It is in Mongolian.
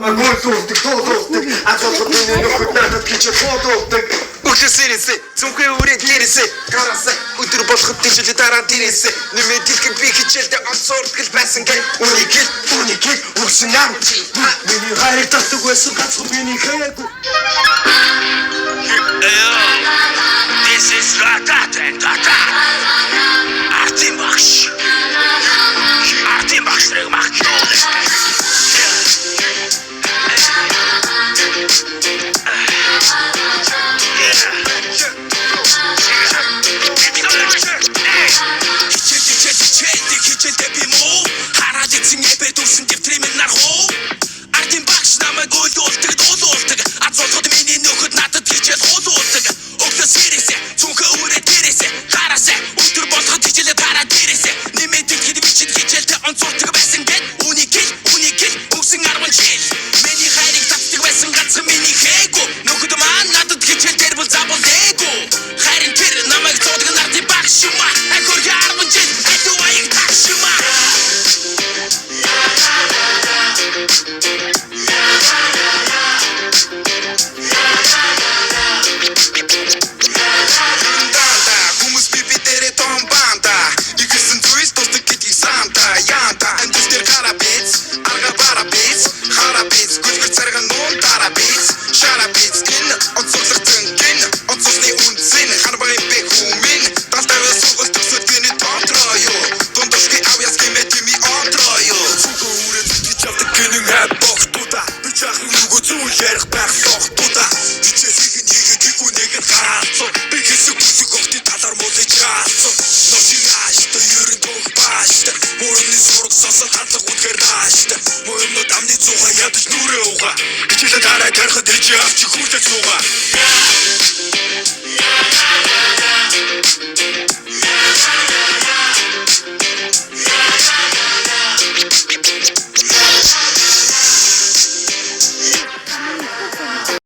Гойсуулдаг, тоолуулдаг, азуулдаг миний нөхөд надад гэж тоолуулдаг. Өглөөсээрээсээ зүнхээ үрээд гэрээсээ гараасаа өдөр болоход тийшээ дараа дээрээсээ нэмээд дэлгэн би хичээлдээ онцордгол байсан гэ. Үнийг үгсэн нам чи. Миний хайр татдаг байсан ганцхан миний хайргүй. This is Ratata. Артем багш нэг махлаа. Хичээлдээ би муу хараад эцэн эбэр дүрсэн дэвтрийн минь нархуу Артем багш намайг уйлуулдаг азуулгад миний нөхөд надад хичээл хуулуулдаг өглөөсээрээсээ цүнхээ үрээд гэрээсээ гараасаа өдөр болгоход хичээлээ дараа дээрээсээ нэмээд ихэд би чинь хичээлдээ онцордог байсан гэд үнийг хэл үгсэн 10 жил миний хайрыг татдаг байсан ганцхан миний хээгүү нөхөд маань надад хичээл дээр бол забол дээгүү хайрын тэр намайг цуудаг Артем багш юм агор 10 жил Хичээлээ дараа тарихад дэжи авчи хүүтэй цугаа